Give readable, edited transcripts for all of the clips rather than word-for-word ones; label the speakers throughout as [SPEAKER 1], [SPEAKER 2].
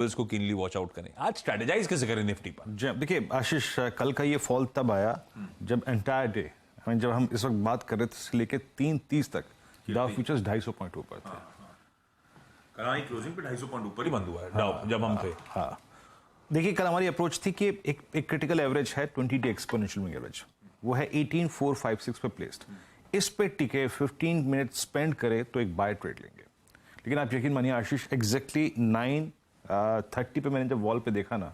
[SPEAKER 1] इसको keenly watch out करें। आज स्ट्रेटेजाइज कैसे करें निफ्टी पर?
[SPEAKER 2] देखिए आशीष, कल का ये फॉल तब आया जब एंटायर डे, जब हम इस वक्त बात कर रहे थे, इससे लेके 3:30 तक डाउ फ्यूचर्स 250 पॉइंट ऊपर थे।
[SPEAKER 1] कल क्लोजिंग पे 250 पॉइंट ऊपर ही बंद हुआ है डाउ जब हम थे।
[SPEAKER 2] हाँ, देखिए कल हमारी अप्रोच थी कि एक क्रिटिकल एवरेज है 20 डे एक्सपोनेंशियल मूविंग एवरेज, वो है 18456 पे प्लेस्ड। इस पे टिके 15 मिनट स्पेंड करे तो एक बाय ट्रेड लेंगे। लेकिन आप यकीन मानिए आशीष, एग्जैक्टली 9:30 पे मैंने जब वॉल पे देखा ना,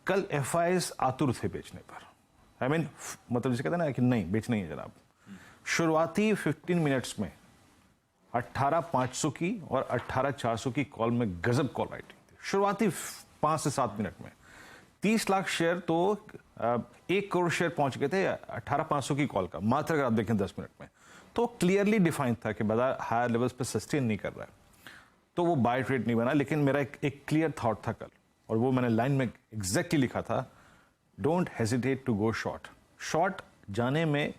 [SPEAKER 2] कल एफआईएस आतुर थे बेचने पर। मतलब जिसे कहते हैं ना कि नहीं बेचना ही है जनाब। शुरुआती 15 मिनट्स में 18,500 की और 18,400 की कॉल में गजब कॉल राइटिंग थी। शुरुआती 5 से 7 मिनट में 30 लाख शेयर तो 1 करोड़ शेयर पहुंच गए थे 18,500 की कॉल का, मात्र अगर आप देखें 10 मिनट में। तो क्लियरली डिफाइन था कि बाजार हायर लेवल्स पे सस्टेन नहीं कर रहा है, तो वो बाय ट्रेड नहीं बना। लेकिन मेरा एक क्लियर थॉट था कल, और वो मैंने लाइन में एग्जैक्टली लिखा था, don't hesitate to go short. Short जाने में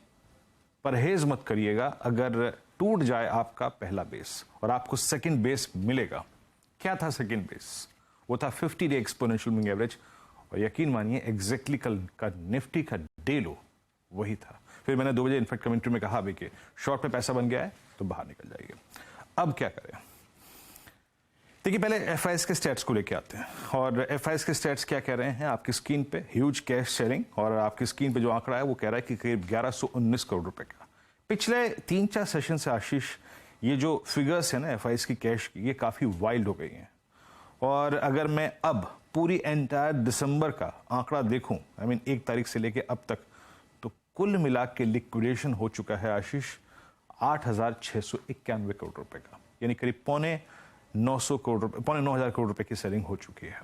[SPEAKER 2] परहेज मत करिएगा अगर टूट जाए आपका पहला बेस और आपको सेकंड बेस मिलेगा। क्या था सेकंड बेस? वो था 50 डे एक्सपोनेंशियल मूविंग एवरेज, और यकीन मानिए एग्जैक्टली कल का निफ्टी का डे लो वही था। फिर मैंने 2 बजे इनफैक्ट कमेंट्री में कहा भी कि शॉर्ट पे पैसा बन गया है तो बाहर निकल जाइए। अब क्या करें? देखिए पहले एफआईएस के स्टैट्स को लेके आते हैं, और एफआईएस के स्टैट्स क्या कह रहे हैं आपकी स्क्रीन पे? ह्यूज कैश शेयरिंग, और आपकी स्क्रीन पे जो आंकड़ा है वो कह रहा है कि करीब 1119 करोड़ रुपए का। पिछले 3-4 सेशन से आशीष, ये जो फिगर्स है ना एफआईएस की कैश की, ये काफी वाइल्ड हो गई हैं। और अगर मैं अब पूरी एंटायर दिसंबर का आंकड़ा देखूं, 1 तारीख से लेके अब तक, तो कुल मिला के लिक्विडेशन हो चुका है आशीष 8,691 करोड़ रुपए का, यानी करीब पौने 900 करोड़ रुपए, पौने 9,000 करोड़ रुपए की सेलिंग हो चुकी है।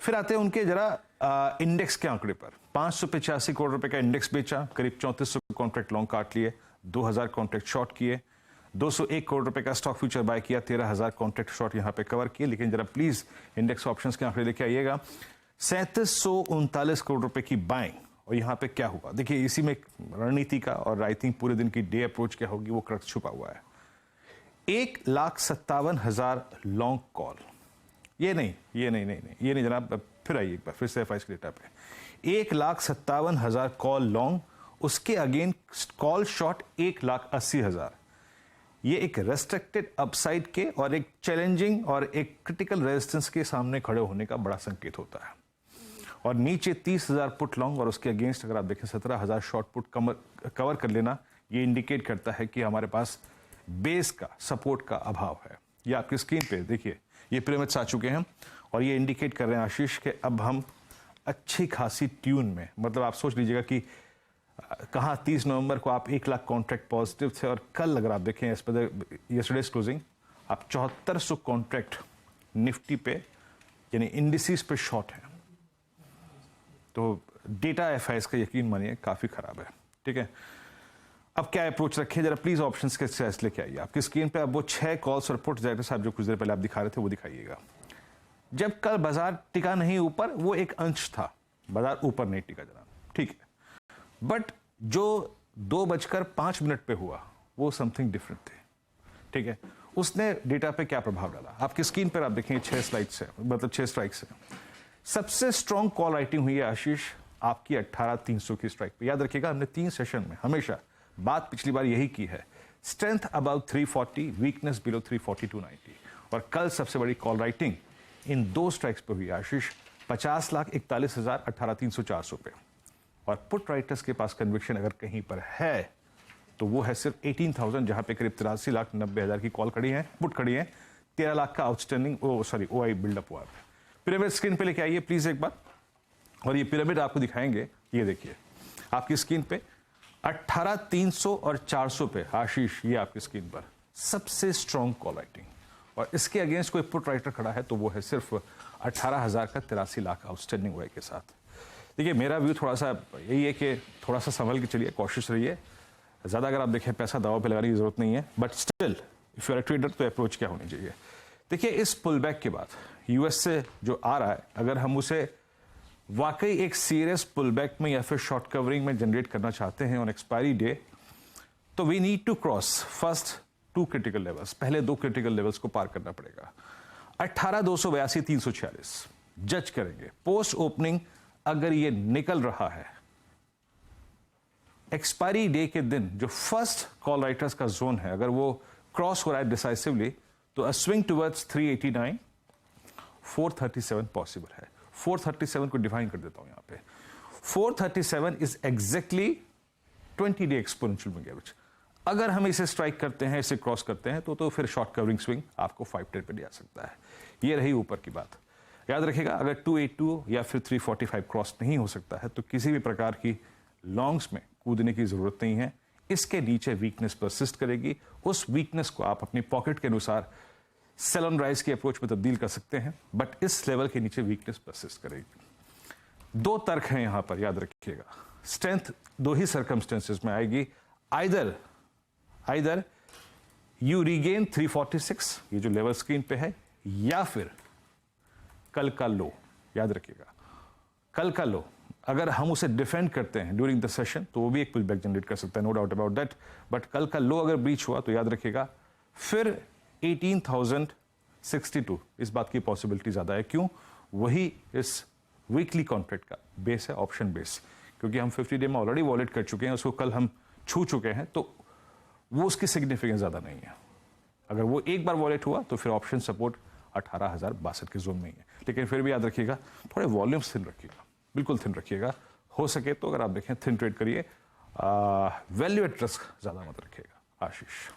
[SPEAKER 2] फिर आते हैं उनके जरा इंडेक्स के आंकड़े पर। 585 करोड़ रुपए का इंडेक्स बेचा, करीब 3400 कॉन्ट्रैक्ट लॉन्ग काट लिए, 2000 कॉन्ट्रैक्ट शॉर्ट किए, 201 करोड़ रुपए का स्टॉक फ्यूचर बाय किया, 13,000 कॉन्ट्रैक्ट शॉर्ट यहां पे कवर किए। लेकिन जरा प्लीज इंडेक्स ऑप्शंस के आंकड़े लेके आइएगा। 3739 करोड़ रुपए की बाइंग, और यहां पे क्या हुआ देखिए, इसी में रणनीति का और आई थिंक पूरे दिन की डे अप्रोच क्या होगी वो क्रक्स छुपा हुआ है। 1,57,000 लॉन्ग कॉल, ये नहीं जनाब, फिर आइए एक बार फिर से एफआईएस के डेटा पे। 1,57,000 कॉल लॉन्ग, उसके अगेंस्ट कॉल शॉर्ट 1,80,000। ये एक रेस्ट्रिक्टेड अपसाइड के और एक चैलेंजिंग और एक क्रिटिकल रेजिस्टेंस के सामने खड़े होने का बड़ा संकेत होता है। और नीचे 30,000 पुट लॉन्ग, और उसके अगेंस्ट अगर आप देखें 17,000 शॉर्ट पुट कवर कर लेना, ये इंडिकेट करता है कि हमारे पास बेस का सपोर्ट का अभाव है। ये आपकी स्क्रीन पे देखिए, ये पिरामिड्स आ चुके हैं, और ये इंडिकेट कर रहे हैं आशीष के अब हम अच्छी खासी ट्यून में, मतलब आप सोच लीजिएगा कि कहाँ 30 नवंबर को आप 1 लाख कॉन्ट्रैक्ट पॉजिटिव थे, और कल अगर आप देखें यस्टरडेज क्लोजिंग, आप 7400 कॉन्ट्रैक्ट निफ्टी पे यानी इंडिसेस पे शॉर्ट है। तो डेटा एफआईएस का यकीन मानिए काफी खराब है। ठीक है, अब क्या अप्रोच रखें? जरा प्लीज ऑप्शंस के स्टैट्स लेके आइए आपकी स्क्रीन पे। अब वो 6 कॉल्स और पुट डायरेक्टर साहब जो कुछ देर पहले आप दिखा रहे थे वो दिखाइएगा। जब कल बाजार टिका नहीं ऊपर, वो एक अंश था, बाजार ऊपर नहीं टिका जनाब, ठीक है, बट जो 2:05 पे हुआ वो समथिंग डिफरेंट थे। ठीक है, उसने डेटा पे क्या प्रभाव डाला? आपकी स्क्रीन पर आप देखेंगे 6 स्लाइड्स है, मतलब 6 स्ट्राइक्स है। सबसे स्ट्रॉन्ग कॉल राइटिंग हुई है आशीष आपकी 18,300 की स्ट्राइक पे। याद रखिएगा, हमने 3 सेशन में हमेशा बात पिछली बार यही की है, strength about 340, weakness below 340 to 90। और कल सबसे बड़ी कॉल राइटिंग इन 2 स्ट्राइक्स पे हुई आशीष 50,41,000, 18,300, 400 पे। और पुट राइटर्स के पास कन्विक्शन अगर कहीं पर है तो वो है सिर्फ 18,000, जहां पे करीब 83,90,000 की कॉल खड़ी है, पुट खड़ी है, 13 लाख का आउटस्टैंडिंग ओआई बिल्डअप हुआ है। पिरामिड स्क्रीन पे लेके आइए प्लीज एक बार, और ये पिरामिड आपको दिखाएंगे। ये देखिए आपकी स्क्रीन पे 18,300 और 400 पे आशीष, ये आपकी स्क्रीन पर सबसे स्ट्रॉन्ग कॉल राइटिंग, और इसके अगेंस्ट कोई पुट राइटर खड़ा है तो वो है सिर्फ 18,000 का 83 लाख आउटस्टैंडिंग ओआई के साथ। देखिए मेरा व्यू थोड़ा सा यही है कि थोड़ा सा संभल के चलिए, कोशिश रहिए। ज़्यादा अगर आप देखें पैसा दाव पे लगाने की जरूरत नहीं है, but still if you are a trader तो अप्रोच क्या होनी चाहिए? देखिए इस पुल बैक के बाद यूएस से जो आ रहा है, अगर हम उसे वाकई एक सीरियस पुल बैक में या फिर शॉर्ट कवरिंग में जनरेट करना चाहते हैं ऑन एक्सपायरी डे, तो we need to cross first 2 critical levels, पहले 2 क्रिटिकल लेवल्स को पार करना पड़ेगा। 18,282 346 जज करेंगे। पोस्ट ओपनिंग अगर ये निकल रहा है एक्सपायरी डे के दिन, जो फर्स्ट कॉल राइटर्स का जोन है, अगर वो क्रॉस हो रहा है डिसाइसिवली, तो अ स्विंग टुवर्ड्स 389 437 पॉसिबल है। 437 को डिफाइन कर देता हूं यहां पे। 437 is exactly 20 day exponential moving average. अगर हम इसे स्ट्राइक करते हैं, इसे क्रॉस करते हैं, तो फिर शॉर्ट कवरिंग स्विंग आपको 510 पे ले आ सकता है। ये रही ऊपर की बात। याद रखिएगा, अगर 282 या फिर 345 क्रॉस नहीं हो सकता है तो किसी भी प्रकार की लॉन्ग्स में कूदने की जरूरत नहीं है। इसके नीचे वीकनेस परसिस्ट करेगी। उस वीकनेस को आप अपनी पॉकेट के अनुसार सेल ऑन राइज की अप्रोच में तब्दील कर सकते हैं, बट इस लेवल के नीचे वीकनेस परसिस्ट करेगी। दो तर्क हैं यहां पर, याद रखिएगा। स्ट्रेंथ दो ही सर्कमस्टेंसेस में आएगी। आइदर यू रीगेन 346, ये जो लेवल स्क्रीन पे है, या फिर कल का लो। याद रखिएगा, कल का लो अगर हम उसे डिफेंड करते हैं ड्यूरिंग द सेशन तो वो भी एक पुल बैक जनरेट कर सकता है, no doubt about that. But कल का लो अगर ब्रीच हुआ तो याद रखिएगा फिर 18,062, इस बात की पॉसिबिलिटी ज्यादा है। क्यों? वही इस वीकली कॉन्ट्रैक्ट का बेस है, ऑप्शन बेस, क्योंकि हम 50 डे में ऑलरेडी वॉलेट कर चुके हैं, उसको कल हम छू चुके हैं, तो वो उसकी सिग्निफिकेंस ज्यादा नहीं है। अगर वो एक बार वॉलेट हुआ तो फिर ऑप्शन सपोर्ट 18,062 के जोन में ही है। लेकिन फिर भी याद रखिएगा थोड़े वॉल्यूम्स थिन रखिएगा, बिल्कुल थिन रखिएगा। हो सके तो अगर आप देखें थिन ट्रेड करिए, वैल्यू एट रिस्क ज्यादा मत रखिएगा। आशीष।